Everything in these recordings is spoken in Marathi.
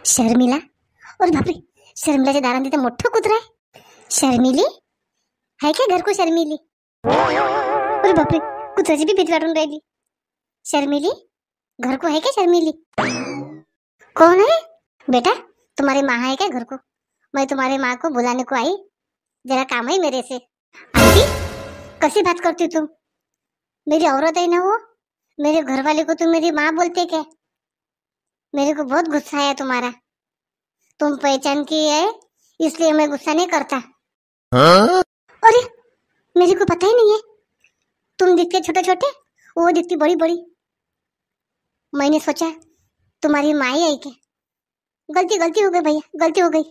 शर्मिला, अरे बापरे, शर्मिलाच्या दारात तिथे मोठं कुत्रा आहे. शर्मिली आहे काय घर को? शर्मिली, अरे बापरे, कुत्र्याची भी भीती वाटून राहिली. शर्मिली घर को है क्या? शर्मिली कौन है बेटा? तुम्हारी माँ है क्या घर को? मैं तुम्हारे माँ को बुलाने को आई, जरा काम है मेरे से. आंटी कैसी बात करती तुम? मेरी औरत है ना वो, मेरे घर वाले को तुम मेरी माँ बोलते क्या? मेरे को बहुत गुस्सा आया तुम्हारा. तुम पहचान की है इसलिए मैं गुस्सा नहीं करता. अरे मेरे को पता ही नहीं है, तुम दिखते छोटे छोटे, वो दिखती बड़ी बड़ी. मैंने सोचा तुम्हारी माँ ही है क्या? गलती हो गई भैया, गलती हो गई.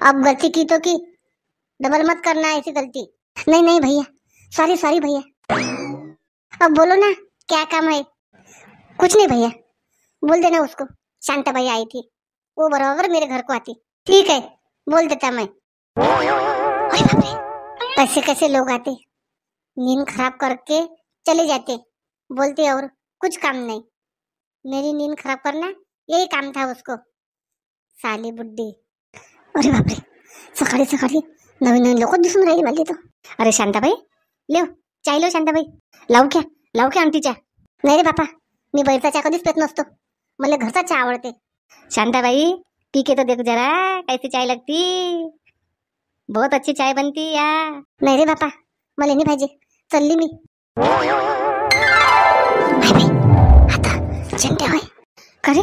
अब गलती की तो की, डबल मत करना ऐसी गलती. नहीं भैया, सॉरी भैया. अब बोलो ना क्या काम है? कुछ नहीं भैया, बोल देना उसको शांता भैया आई थी, वो बराबर मेरे घर को आती. ठीक है, बोल देता मैं. अरे बाप रे, कैसे कैसे लोग आते, नींद खराब करके चले जाते, बोलते और कुछ काम नहीं. मेरी नींद खराब करना यही काम था उसको, साली बुड्ढी. अरे बापरे, सकाळी सकाळी नवीन लोक दिसून राहिली मला तो. अरे शांताबाई, लेव चाय, लो शांताबाई. लावू क्या आंटीच्या? नाही रे बापा, मी बाहेरचा चहा कधीच पेत नसतो, मला घरचा चहा आवडते. शांताबाई पी के तो देखो जरा कैसी चाय लगती, बहुत अच्छी चाय बनती या. नाही रे बापा, मला नाही पाहिजे, चलली मी. आता चिंट्या होय का रे?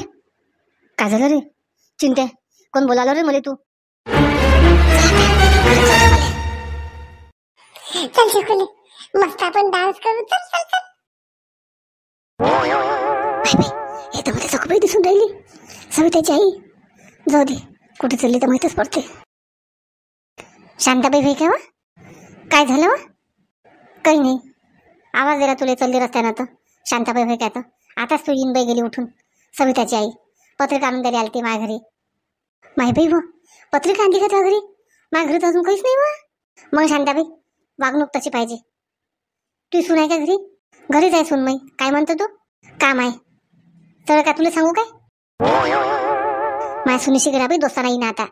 काय झालं रे चिंट्या? कोण बोलावलं रे मला तू? चल शिकवले, मस्त आपण डान्स करू. चल. हे तर मला सगळी दिसून राहिली, सविताची आई. जाऊ दे, कुठे चालली तर माहितच पडते. शांताबाई भाई का? काय झालं वा? काही नाही, आवाज दिला तुला चालली रस्त्यानं तर. शांताबाई भाई काय तर आताच तू येईन बाई गेली उठून. सविताची आई पत्रिका आणून द्यायला आलती माझ्या घरी. माय बाई व पत्रिका आणली का तुझ्या घरी? माझ्या घरी तर अजून काहीच नाही वा. मग शांताबाई वागणूक तशी पाहिजे. तू सून आहे का घरी? घरी जाय सून. मग काय म्हणतो तू? काम आहे तर का तुला सांगू काय? माझ्या सुनीशी गेला बाई दोस्ताना येईन आता.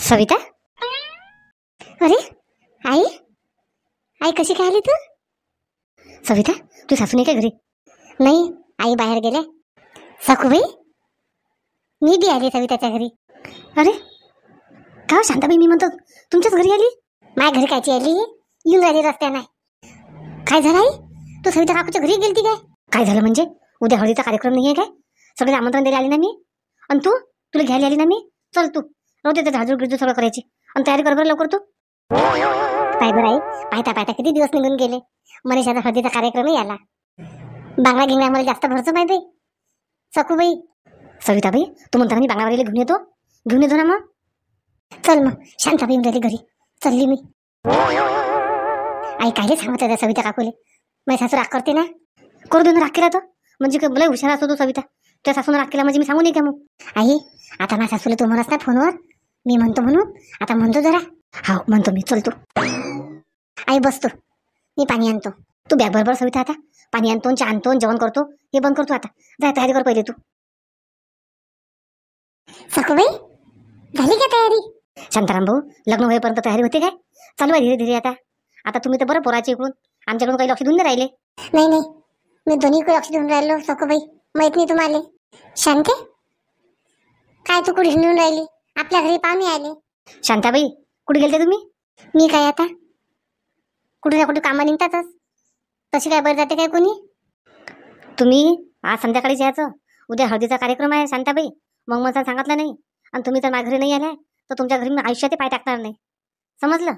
सविता, अरे आई कशी काय आली तू? सविता तू सासू नाही का घरी? नाही, आई बाहेर गेल्या. सखूबाई मी बी आली सविताच्या घरी. अरे का शांताबाई, मी म्हणतो तुमच्याच घरी आली? माझ्या घरी कायची आली? येऊन राहिली रस्त्यानं. काय झालं आई, तू सविता काकूच्या घरी गेलती काय? काय झालं म्हणजे? उद्या हळदीचा कार्यक्रम नाही आहे काय? सगळे आमंत्रण द्यायला आली ना मी, आणि तुला घ्यायला आली ना मी. चल तू रोज ते झाडून गिजू सगळं करायची, आणि तयारी कर बरं लवकर तू. काय बरं आई, पाहता किती दिवस निघून गेले. मनीषाचा हळदीचा कार्यक्रमही आला. बांगडा गिंगडा मला जास्त भरचं माहिती. सखूबाई, सविताबाई तू म्हणता मी बांगडावारीला घेऊन येतो ना मग. चल मग, शांताबाई राहिली घरी, चालली मी. आई कायले सांगत आहे सविता काकूले? माझी सासू राग करते ना. करू दे ना, राग केला तर म्हणजे काय बोलाय हुशार असतो तू सविता. त्या सासून राग केला म्हणजे मी सांगू नाही का मग? आई आता माझ्या सासूला तू म्हणस ना फोनवर, मी म्हणतो म्हणून आता म्हणतो जरा. हा म्हणतो मी, चल तू. आई बसतो, मी पाणी आणतो. तू बॅग बरोबर सविता, आता पाणी आणतो, चहा आणतो, जेवण करतो, हे बंद करतो आता. जा तयारी कर पहिले तू. सखूबाई झाली का तयारी? शांताराम भाऊ, लग्न होईपर्यंत तयारी होते काय? चालू आहे धीरे धीरे. आता तुम्ही तर बरं पोराचे इकडून आमच्याकडून काही लक्ष देऊन नाही राहिले. नाही मी दोन्हीकडे लक्ष देऊन राहिलो सखूबाई, माहित नाही तुम्हाला. शांते काय तू कुठे हिंडून राहिली? आपल्या घरी पाहुणे आले. शांताबाई कुठे गेलते तुम्ही? मी काय आता कुठे ना कुठे कामा निघतातच, तशी काय बरं जाते काय कोणी? तुम्ही आज संध्याकाळीच यायचं, उद्या हळदीचा कार्यक्रम आहे शांताबाई. मग मला सांगितलं नाही, आणि तुम्ही जर माझ्या घरी नाही आलाय तर तुमच्या घरी मी आयुष्यात पाय टाकणार नाही, समजलं?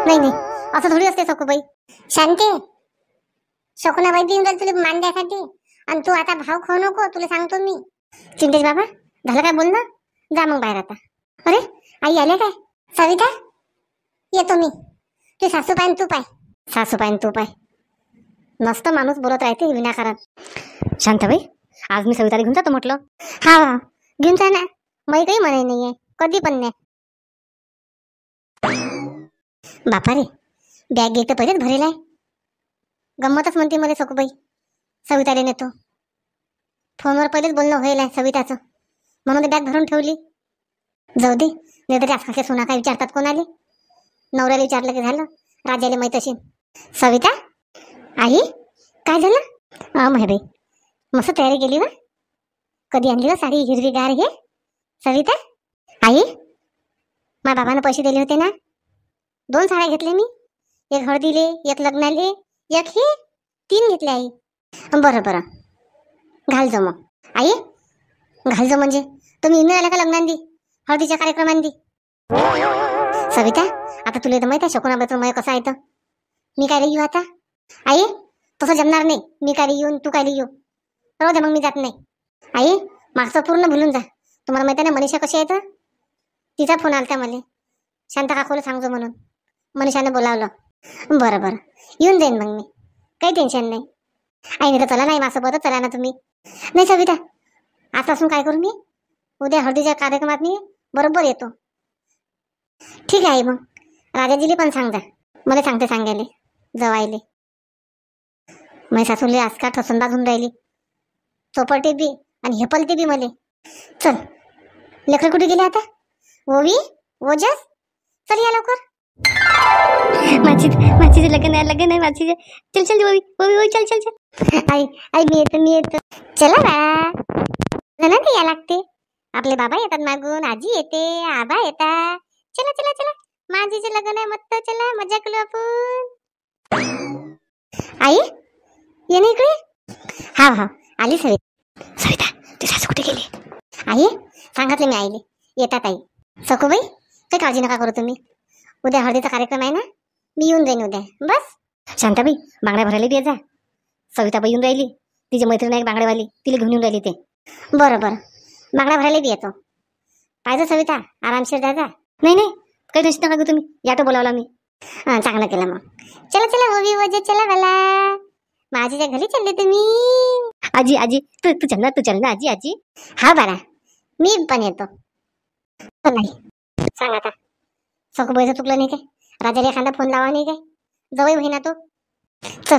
नाही असं थोडी असते सखूबाई. शांते शकुनाबाई देऊन राहिली तुला मांड्यासाठी, आणि तू आता भाव खाऊ नको, तुला सांगतो मी. चिंतेश बाबा झालं काय बोलणं? जा मग बाहेर आता. अरे आई आले काय? सविता येतो मी. तू सासू पाय तू पाय, सासू पाय तू पाय. मस्त माणूस बोलत राहते विनाकारण. शांताबाई आज मी सविताला घेऊन जातो म्हटलं. हा घेऊन जा ना, मी काही म्हणाय नाहीये, कधी पण नाही. बापा रे, बॅग एक तर पहिलेच भरेल आहे. गंमतच म्हणते मला सखूबाई, सविताला नेतो. फोनवर पहिलेच बोलणं होईल आहे सविताचं, म्हणून बॅग भरून ठेवली. जाऊ दे, नाही तरी आजकालच्या सुना काय विचारतात कोणाले. नवऱ्याला विचारलं की झालं, राजाला माहीत असेल. सविता, आई काय झालं? बाई मस्त तयारी केली वा. कधी आणली वा साडी हिरवीगार हे सविता? आई, माझ्या बाबानं पैसे दिले होते ना, 2 साड्या घेतल्या मी. एक हळदीले, एक लग्नाले, एक हे 3 घेतले आई. बरं बरं, घालजो मग. आई घालजो म्हणजे तुम्ही येऊन आला का लग्नांदी, हळदीच्या कार्यक्रमांदी? सविता, आता तुला तर माहिती आहे शकुनाबाईचं मय कसं आहे तर. मी काय येऊ आता? आई तसं जमणार नाही. मी काय येऊन तू काय येऊ? राहू दे मग, मी जात नाही. आई मागचं पूर्ण भुलून जा. तुम्हाला माहिती आहे ना मनीषा कशी आहे तर. तिचा फोन आलता मला, शांता काकूला सांगतो म्हणून. मनीषानं बोलावलं. बरं बरं, येऊन जाईन मग मी, काही टेन्शन नाही. आई नाही तर चला नाही माझ्यासोबत, चला ना तुम्ही. नाही सविता, आजपासून काय करू मी, उद्या हळदीच्या कार्यक्रमात मी बरोबर येतो. ठीक आहे मग, राजाजीली पण सांग जा, मला सांगायले जवायले. माझी सासूले आजकाल ठसून बाजून राहिली, चोपडते बी आणि हेपलते बी मले. चल लेकरं कुठे गेले आता? ओवी, ओजस, चल या लवकर. माझी लगन आहे माझी. चल चल ओवी ओवी ओवी, चल चल चल. आई आई मी येतो. चला बा, नाही या लागते. आपले बाबा येतात मागून, आजी येते, आबा येतात. चला चला चला, माझीचे लग्न आहे मस्त. चला मजा करू आपण. आई ये ना इकडे. हा हा आली सविता, तू सासू कुठे गेली? आई सांगितले मी आईले, येतात आई. सखूबाई काही काळजी नका करू तुम्ही, उद्या हळदीचा कार्यक्रम आहे ना, मी येऊन जाईन उद्या. बस शांताबाई, बांगड्या भरायला बी जा. सविताबाई येऊन राहिली, तिची मैत्रीण आहे बांगड्यावाली, तिला घेऊन येऊन राहिली ते. बरं बरं, बांगड्या भरायला बी येतो. पाहिजे सविता, आरामशीर जा. नाही काही टेन्शन नका घेऊ तुम्ही, याटो बोलावला मी. चांगलं केलं मग. चला चला ओवी वजे, चला मला माझ्या घरी चालले तुम्ही. आजी तू चल ना आजी. हा बाळा, मी पण येतो. नाही सांग आता, सखूबाईचं चुकलं नाही काय? राजाला एखादा फोन लावा नाही काय? जवळ होईना तो. चल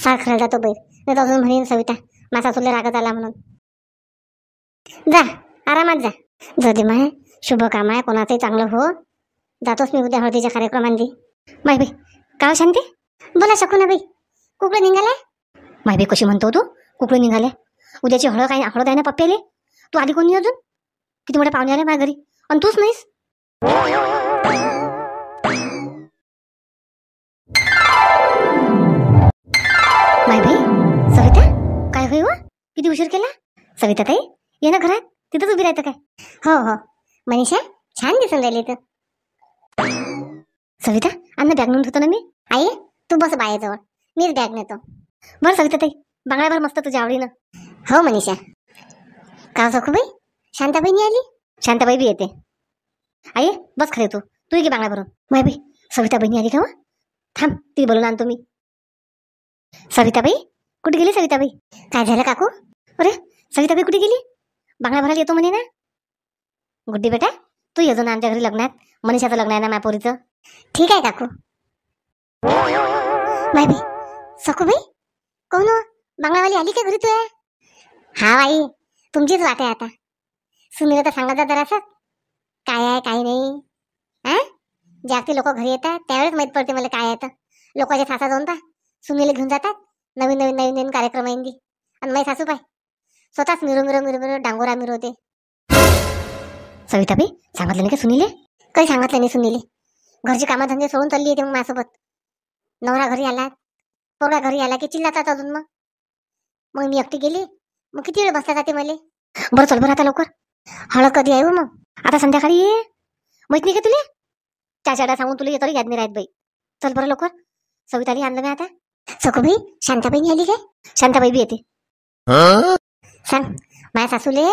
सारखं जातो बैल, नाही तर अजून म्हणेन सविता माझा तुला रागत आला म्हणून. जा आरामात जा. जदी माय शुभ काम आहे, कोणाचंही चांगलं हो. जातोच मी उद्या हळदीच्या कार्यक्रमांनी. माय बाई काय शांती? बोला शकुनाबाई, कुकडे निघालाय? माय बाई कशी म्हणतो तू कुकडे निघाले? उद्याची हळद आहे ना पप्प्याले. तू आधी कोणी अजून? किती मोठे पाहुणे आले माझ्या घरी आणि तूच नाहीस. माय बाई सविता काय होई व, किती उशीर केला? सविता ताई ये ना घरात, तिथंच उभी राहतं काय? हो मनीषा छान दिसून राहिली तर. सविता अन्न बॅग नेऊन ठेवतो ना मी. आई तू बस बायाजवळ, मीच बॅग नेतो. बरं सविता ताई, बांगड्याभर मस्त तुझ्या आवडीनं. हो मनीषा. का सखूबाई, शांताबाई नाही आली? शांताबाई बी येते. आई बस खाली, तू ये की बांगड्या भरून. माय बाई सविताबाई नाही आली का? थांब ती बोलून आणतो मी. सविताबाई कुठे गेली? सविताबाई काय झालं काकू? अरे सविताबाई कुठे गेली? बांगड्या भरायला येतो म्हणे ना. गुड्डी बेटा तू येतो ना आमच्या घरी लग्नात, मनीषाचं लग्न आहे ना मापोरीचं. ठीक आहे काकू. बाई बाई सखूबाई कोण बांगड्यावाली आली का घरी तू? हा बाई तुमचीच वाट आहे आता. सुनीला तर सांगा जा जरासं काय आहे काय नाही. ज्या लोक घरी येतात त्यावेळेस माहित पडते मला काय आहे तर. लोकांच्या सासा जाऊन पा सुनीला घेऊन जातात, नवीन कार्यक्रम आहे. आणि माझी सासू पाय स्वतःच मिरो डांगोरा मिरवते. सविताबाई सांगितलं नाही का सुनीले? काही सांगितलं नाही सुनीले. घरचे कामधंदे सोडून चालली येते मग माझ्यासोबत. नवरा घरी आला, पोरगा घरी आला की चिल्लातात अजून. मग मी एकटी गेली, मग किती वेळ बसला जाते मला. बरं चल बरं आता लवकर. हळद कधी आहे मग? आता संध्याकाळी ये. माहित नाही का तुला? चाचाडा सांगून तुला तरी याद नाही राहत बाई. चल बरं लवकर. सविताली आणलं मी आता. सखूबाई शांताबाई नाही आली काय? शांताबाई बी येते. सांग माझ्या सासूले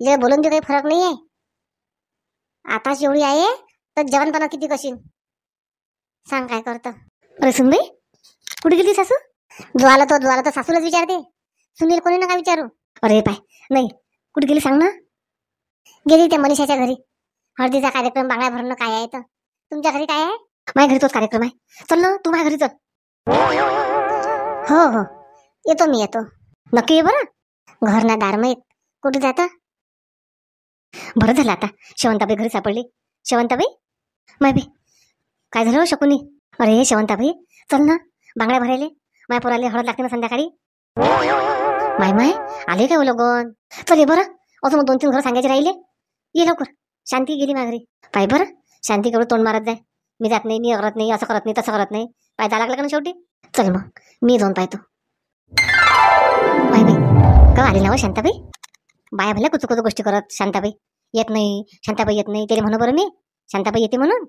जे बोलून दे, काही फरक नाही आहे. आताच एवढी आहे तर जेवणपणा किती कशीन सांग काय करतं. अरे सुनबाई कुठे गेली सासू? जो आला तो सासूलाच विचारते. सुनील कोणी ना काय विचारू. अरे पाय नाही कुठे गेली सांग ना. गेली त्या मनीषाच्या घरी. हळदीचा कार्यक्रम बांगड्या भरणं काय आहे तर. तुमच्या घरी काय आहे? माझ्या घरी तोच कार्यक्रम आहे. चल ना तू माझ्या घरी चल. हो येतो मी येतो. नक्की ये बरं. घर ना दार माहीत कुठे जातं. बरं झालं आता शेवंताबाई घरी सापडली. शेवंताबाई माय बी काय झालं शकुनी. अरे शेवंताबाई चल ना बांगड्या भरायले. माय पोराले हळद लागते ना संध्याकाळी. माय माय आले काय लोगन. चल ये बरं असं मग 2-3 घर सांगायचे राहिले. ये लवकर. शांती गेली माझ्या घरी. पाय बरं शांती केवढं तोंड मारत जाय. मी जात नाही, मी करत नाही, असं करत नाही, तसं करत नाही. पाय जा लागलं का ना शेवटी. चल मग मी जाऊन पाहतो. माय बाई का आली ना हो शांताबाई. बाया भल्या कुचू कुचू गोष्टी करत. शांताबाई येत नाही, शांताबाई येत नाही. त्याला म्हणू बरं मी शांताबाई येते म्हणून.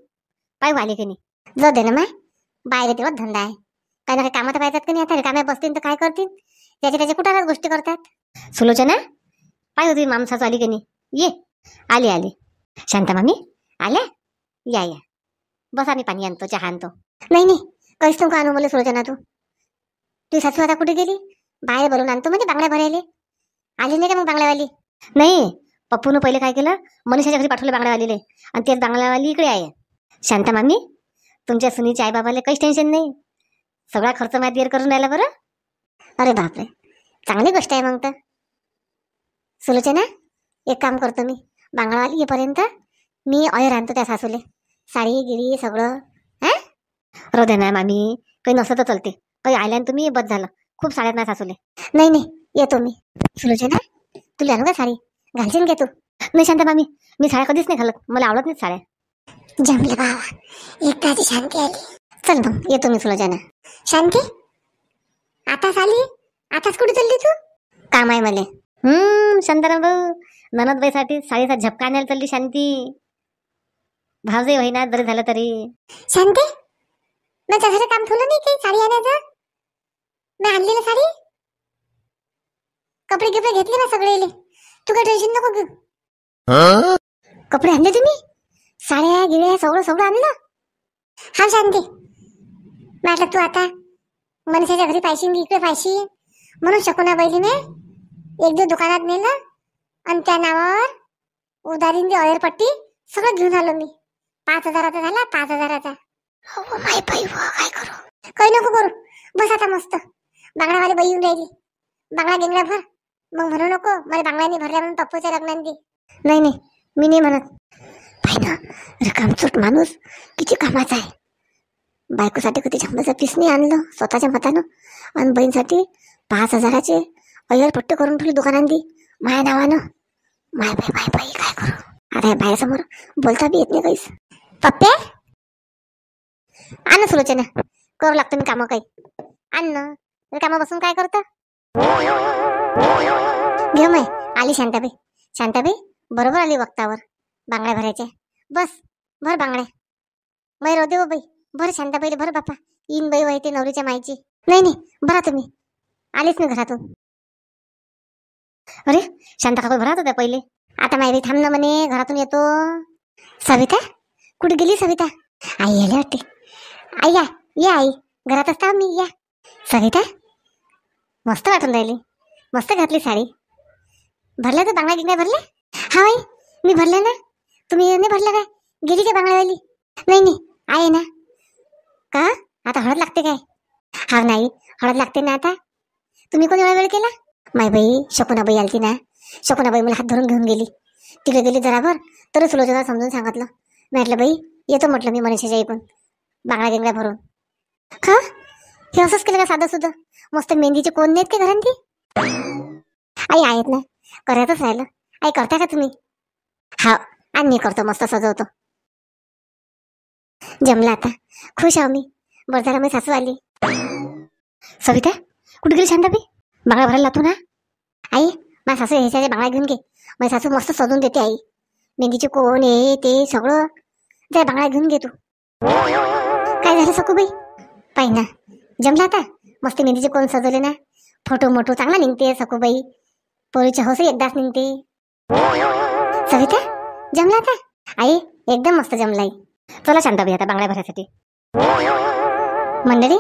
पाय आली की नाही. जाऊ दे ना माय. बाहेर तेव्हा धंदा आहे. काही ना काही कामात पाहिजेत की नाही. आता कामात बसतील तर काय करतील. त्याच्या कुठालाच गोष्टी करतात. सुलोचना पाय होती माणसाचं आली की नाही. ये आली आली. शांता मामी आल्या. या या बस. आम्ही पाणी आणतो, चहा आणतो. नाही नाही काहीच नको आणू मला सुलोचना. तू सासू आता कुठे गेली. बाहेर बोलून आणतो म्हणजे बांगड्या भरायले. आली नाही का मग बांगड्यावाली. नाही पप्पूनं पहिले काय केलं, मनीषाच्या घरी पाठवलं बांगड्यावालीले. आणि तेच बांगड्यावाली इकडे आहे. शांता मामी तुमच्या सुनीच्या आईबाबाला काहीच टेन्शन नाही. सगळा खर्च माझ्या दिर करून राहिला बरं. अरे बापरे चांगली गोष्ट आहे मग तर. सुलोचना एक काम करतो मी. बांगडावाली येईपर्यंत मी ऑयर आणतो त्या सासूले. साडी गिडी सगळं. हा हृदय ना मामी काही नसतं तर चलते. काही आल्या तुम्ही बस झालं. खूप साड्यात ना सासूले. नाही नाही येतो मी. सुलोचना तुला आणू का साडी. घालशील घे तू. नाही शांता मामी मी साड्या कधीच नाही घालत. मला आवडत नाही साड्या. जमलं बाबा एकदाची शांती आली. चल मग येतो मी सुलोचना. शांती आताच आली. आताच कुठे चालली तू. काम आहे मला. शांताराम भाऊ ननदबाईसाठी साडीचा झपका आणायला चालली शांती. भावजही होईना जरी झालं तरी. शांती मी त्यासाठी काम ठेवलं नाही काही साडी आणायचं. मी आणली ना साडी. कपडे घेतले ना सगळे. तू काय टेन्शन नको घेऊ. कपडे आणले तुम्ही. साड्या गिड्या सगळं आणलं. हा शांती म्हटलं तू आता मनीषाच्या घरी पाहिशी इकडे पाहिशी म्हणून शकुना बैलीने 1-2 दुकानात नेलं. आणि त्या नावावर उधारीन दी ऑयर पट्टी सगळं घेऊन आलो मी. 5,000चा झाला. 5,000चा. हो माय बाई काय करू. काही नको करू. बस आता मस्त. बांगडावाली बाई येऊन राहिली. बांगडा गेंगडा भर. मग म्हणू नको मला बांगड्यानी भरल्या म्हणून पप्पूच्या लग्नात दे. नाही नाही मी नाही म्हणत. पाय ना रिकामचोट माणूस किती कामाचा आहे. बायकोसाठी कधी झंबाचं पीस नाही आणलं स्वतःच्या मतानं. आणि बहीणसाठी 5,000चे ऑयर पट्टी करून ठेवली दुकानात दी माया नावानं. माय बाई काय करू. आता बाहेरसमोर बोलता बी येत नाही काहीच. पप्पे आण सुलोचना. करू लागतं मी कामं काही. आण ना कामं बसून काय करतं. घेऊ माय आली शांताबाई. शांताबाई बरोबर आली वक्तावर. बांगड्या भरायच्या. बस भर बांगड्या. मै राहू दे हो बाई. भर शांताबाईले भर बापा. येईन बाई वाईते नवरीच्या मायची. नाही नाही भरा तुम्ही. आलीच मी घरातून. अरे शांता काकू भरात होत्या पहिले. आता मायरी थांब ना म्हणे घरातून येतो. सविता कुठे गेली सविता. आई आली वाटते. आई या ये आई घरात असता मी. या सविता मस्त वाटून राहिली. मस्त घातली साडी. भरल्या तर बांगड्या गिंगड्या भरल्या. हा बाई मी भरल्या ना. तुम्ही नाही भरल्या काय. गेली काय बांगड्यावाली. नाही नाही आहे ना. का आता हळद लागते काय. हा नाही हळद लागते ना आता. तुम्ही कोणी वेळ केला. माय बाई शकुनाबाई आलती ना. शकुनाबाई मला हात धरून घेऊन गेली. तिकडे गेली जराभर तर सुलोचना समजून सांगितलं. म्हटलं बाई येतो म्हटलं मी मनीषाच्या ऐकून बांगड्या गिंगड्या भरून. का हे असंच केलं का साधं सुद्धा. मस्त मेहंदीचे कोण नाहीत का घरांती. आई आहेत ना करायचंच राहिलं. आई करता का तुम्ही. हा आणि मी करतो मस्त सजवतो. जमलं आता. खुश आहो मी. बरं झालं मी सासू आली. सविता कुठे गेली शांताबाई. बांगड्या भरायला लागतो ना. आई माझ्या सासू ह्याच्या बांगड्या घेऊन घे. माझी सासू मस्त सजवून देते आई. मेहंदीचे कोण हे ते सगळं. त्या बांगड्या घेऊन घे तू. काय झालं सखूबाई. पाहि ना जमलं आता. मस्त मेहंदीचे कोण सजवले ना. फोटो मोठो चांगला निघते सखूबाई. पोरीच्या हौस एकदाच निघते. सविता जमला आता. आई एकदम मस्त जमला आई. चला शांताबाई आता बांगड्या भरायसाठी. मंडळी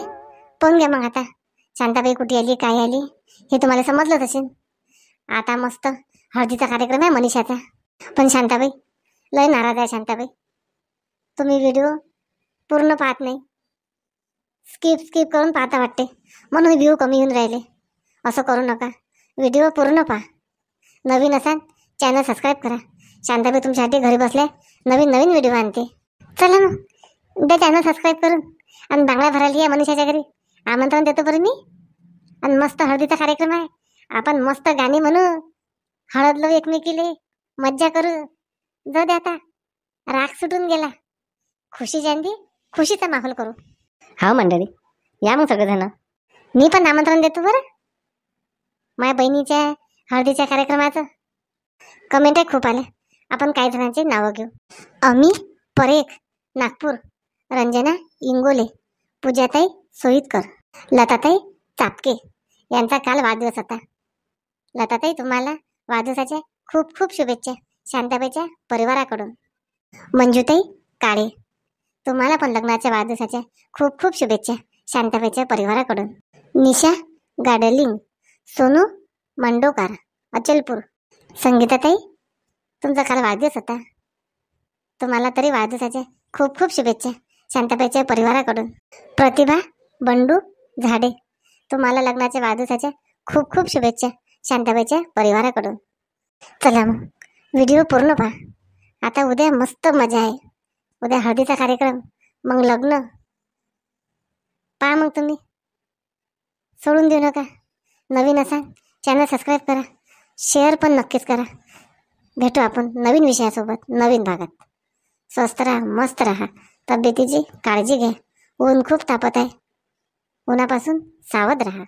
पाहून घ्या मग आता शांताबाई कुठे आली काय आली हे तुम्हाला समजलंच असेल. आता मस्त हळदीचा कार्यक्रम आहे मनीषाचा. पण शांताबाई लय नाराज आहे. शांताबाई तुम्ही व्हिडिओ पूर्ण पाहत नाही. स्किप करून पाहता वाटते म्हणून व्ह्यू कमी येऊन राहिले. असं करू नका. व्हिडिओ पूर्ण पहा. नवीन असाल चॅनल सबस्क्राईब करा. शांताबाई तुमच्यासाठी घरी बसल्या नवीन नवीन व्हिडिओ आणते. चला मग उद्या चॅनल सबस्क्राईब करून आणि बांगड्या भरायला या मनुष्याच्या घरी आमंत्रण देतो बरं मी. आणि मस्त हळदीचा कार्यक्रम आहे. आपण मस्त गाणी म्हणू, हळद लावू एकमेकीले, मज्जा करू. जाऊ दे आता, राग सुटून गेला. खुशी चांदी खुशीचा माहोल करू. हा मंडळी या मग सगळेजण. मी पण आमंत्रण देतो बरं माझ्या बहिणीच्या हळदीच्या कार्यक्रमाचं. कमेंट खूप आल्या. आपण काही जणांचे नावं घेऊ. अमी परेख नागपूर, रंजना इंगोले, पूजाताई सोईतकर, लताताई चापके यांचा काल वाढदिवस होता. लताताई तुम्हाला वाढदिवसाच्या खूप खूप शुभेच्छा शांताबाईच्या परिवाराकडून. मंजुताई काळे तुम्हाला पण लग्नाच्या वाढदिवसाच्या खूप खूप शुभेच्छा शांताबाईच्या परिवाराकडून. निशा गाडलिंग, सोनू मंडोकार अचलपूर, संगीताताई तुमचा काल वाढदिवस होता. तुम्हाला तरी वाढदिवसाच्या खूप खूप शुभेच्छा शांताबाईच्या परिवाराकडून. प्रतिभा बंडू झाडे तुम्हाला लग्नाच्या वाढदिवसाच्या खूप खूप शुभेच्छा शांताबाईच्या परिवाराकडून. चला मग व्हिडिओ पूर्ण पहा. आता उद्या मस्त मजा आहे. उद्या हळदीचा कार्यक्रम, मग लग्न. पहा मग तुम्ही, सोडून देऊ नका. नवीन असाल चॅनल सबस्क्राईब करा, शेअर पण नक्कीच करा. भेटू आपण नवीन विषयासोबत नवीन भागात. स्वस्त राहा, मस्त राहा, तब्येतीची काळजी घ्या. ऊन खूप तापत आहे, उन्हापासून सावध राहा.